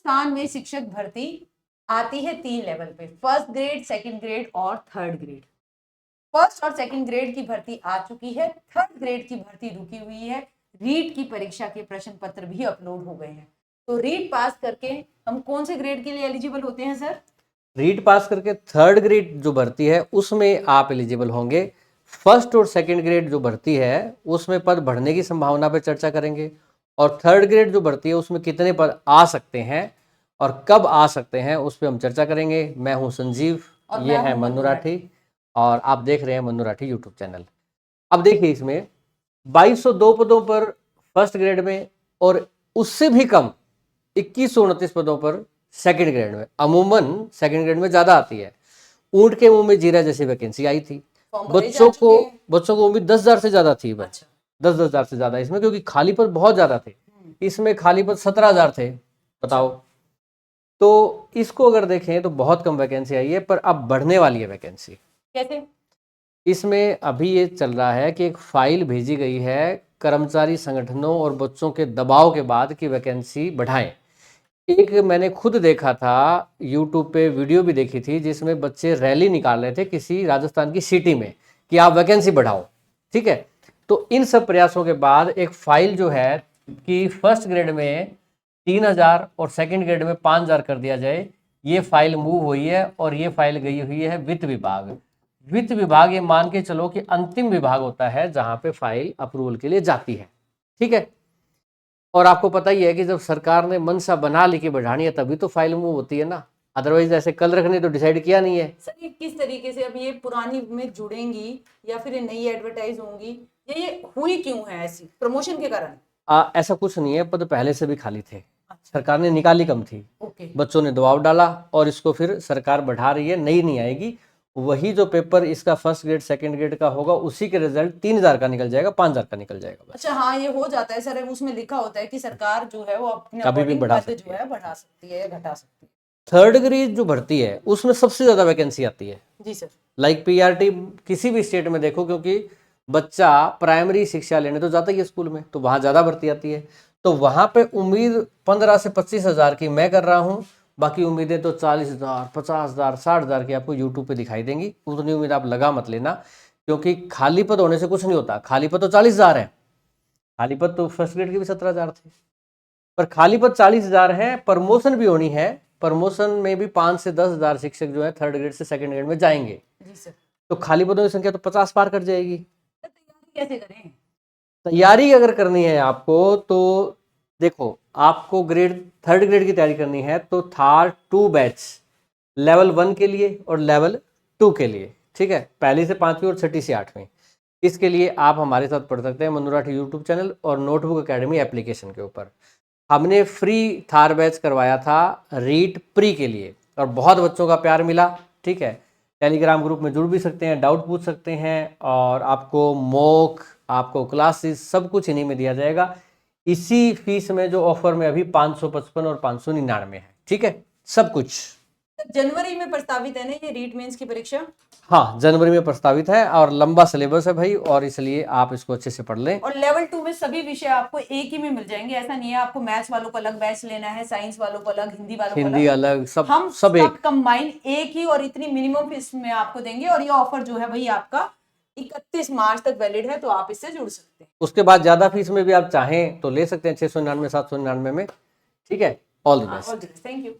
राजस्थान में शिक्षक भर्ती आती है 3 लेवल पे, फर्स्ट ग्रेड, सेकंड ग्रेड और थर्ड ग्रेड। फर्स्ट और सेकंड ग्रेड की भर्ती आ चुकी है, थर्ड ग्रेड की भर्ती रुकी हुई है। रीट की परीक्षा के प्रश्न पत्र भी अपलोड हो गए हैं। तो रीट पास करके हम कौन से ग्रेड के लिए एलिजिबल होते हैं सर? रीट पास करके थर्ड ग्रेड जो भर्ती है उसमें आप एलिजिबल होंगे। फर्स्ट और सेकंड ग्रेड जो भर्ती है उसमें पद बढ़ने की संभावना पर चर्चा करेंगे, और थर्ड ग्रेड जो भर्ती है उसमें कितने पद आ सकते हैं और कब आ सकते हैं उस पर हम चर्चा करेंगे। मैं हूं संजीव, ये है मन्नू राठी, और आप देख रहे हैं मन्नू राठी यूट्यूब चैनल। अब देखिए, इसमें 2202 पदों पर फर्स्ट ग्रेड में और उससे भी कम 2129 पदों पर सेकंड ग्रेड में। अमूमन सेकंड ग्रेड में ज्यादा आती है। ऊंट के मुंह में जीरा जैसी वैकेंसी आई थी। बच्चों को उम्मीद 10,000 से ज्यादा थी। बस 10,000 से ज्यादा इसमें, क्योंकि खाली पद बहुत ज्यादा थे। इसमें खाली पद 17,000 थे, बताओ। तो इसको अगर देखें तो बहुत कम वैकेंसी आई है, पर अब बढ़ने वाली है वैकेंसी। कैसे? इसमें अभी ये चल रहा है कि एक फाइल भेजी गई है कर्मचारी संगठनों और बच्चों के दबाव के बाद कि वैकेंसी बढ़ाएं। एक मैंने खुद देखा था, यूट्यूब पे वीडियो भी देखी थी, जिसमें बच्चे रैली निकाल रहे थे किसी राजस्थान की सिटी में कि आप वैकेंसी बढ़ाओ। ठीक है, तो इन सब प्रयासों के बाद एक फाइल जो है कि फर्स्ट ग्रेड में 3,000 और सेकंड ग्रेड में 5,000 कर दिया जाए, ये फाइल मूव हुई है। और ये फाइल गई हुई है वित्त विभाग। वित्त विभाग, ये मान के चलो कि अंतिम विभाग होता है जहां पे फाइल अप्रूवल के लिए जाती है। ठीक है, और आपको पता ही है कि जब सरकार ने मनसा बना ली कि बढ़ानी है तभी तो फाइल मूव होती है ना, अदरवाइज ऐसे कल रखने तो डिसाइड किया नहीं है। सर ये किस तरीके से अब ये पुरानी में जुड़ेंगी या फिर ये नई एडवर्टाइज होंगी, या ये हुई क्यों है ऐसी, प्रमोशन के कारण? ऐसा कुछ नहीं है, पद पहले से भी खाली थे। सरकार ने निकाली कम थी। ओके। बच्चों ने दबाव डाला और इसको फिर सरकार बढ़ा रही है, नई नहीं आएगी। वही जो पेपर इसका फर्स्ट ग्रेड सेकंड ग्रेड का होगा उसी के रिजल्ट 3,000 का निकल जाएगा, 5,000 का निकल जाएगा। अच्छा, हाँ ये हो जाता है सर, उसमें लिखा होता है कि सरकार जो है वो अपने कभी भी बढ़ा पद जो है बढ़ा सकती है या घटा सकती है। थर्ड ग्रेड जो भर्ती है उसमें सबसे ज्यादा वैकेंसी आती है। जी सर। लाइक पीआरटी किसी भी स्टेट में देखो, क्योंकि बच्चा प्राइमरी शिक्षा लेने तो जाता ही है स्कूल में, तो वहां ज्यादा भर्ती आती है। तो वहां पे उम्मीद 15 से 25,000 की मैं कर रहा हूं, बाकी उम्मीदें तो 40,000, 50,000, 60,000 की आपको यूट्यूब पे दिखाई देंगी। उतनी उम्मीद आप लगा मत लेना, क्योंकि खाली पद होने से कुछ नहीं होता। खाली पद तो 40,000 है, खाली पद तो फर्स्ट ग्रेड के भी 17,000 थे, पर खाली पद 40,000 है। प्रमोशन भी होनी है, प्रमोशन में भी 5 से 10,000 शिक्षक जो है थर्ड ग्रेड से सेकंड ग्रेड में जाएंगे। जी सर। तो खाली पदों की संख्या तो 50 पार कर जाएगी। तैयारी कैसे करें? तैयारी अगर करनी है आपको तो देखो, आपको थर्ड ग्रेड की तैयारी करनी है तो थार 2 बैच लेवल 1 के लिए और लेवल 2 के लिए। ठीक है, पहली से 5वीं और छठी से 8वीं। इसके लिए आप हमारे साथ पढ़ सकते हैं मन्नू राठी यूट्यूब चैनल और नोटबुक एकेडमी एप्लीकेशन के ऊपर। हमने फ्री थार बैच करवाया था रीट प्री के लिए, और बहुत बच्चों का प्यार मिला। ठीक है, टेलीग्राम ग्रुप में जुड़ भी सकते हैं, डाउट पूछ सकते हैं, और आपको मॉक, आपको क्लासेस, सब कुछ इन्हीं में दिया जाएगा। इसी फीस में जो ऑफर में अभी 555 और 599 है। ठीक है, सब कुछ। जनवरी में प्रस्तावित है ना ये रीट मेंस की परीक्षा? हाँ, जनवरी में प्रस्तावित है, और लंबा सिलेबस है भाई, और इसलिए आप इसको अच्छे से पढ़ लें। और लेवल 2 में सभी विषय आपको एक ही में मिल जाएंगे, ऐसा नहीं है आपको मैथ्स वालों को अलग बैच लेना है, साइंस वालों को अलग, हिंदी वालों को अलग, सब हम सब एक कंबाइन एक ही, और इतनी मिनिमम फीस में आपको देंगे। और ये ऑफर जो है भाई आपका 31 मार्च तक वैलिड है, तो आप इससे जुड़ सकते हैं। उसके बाद ज्यादा फीस में भी आप चाहें तो ले सकते हैं 699, 799 में। ठीक है, all the best. Thank you.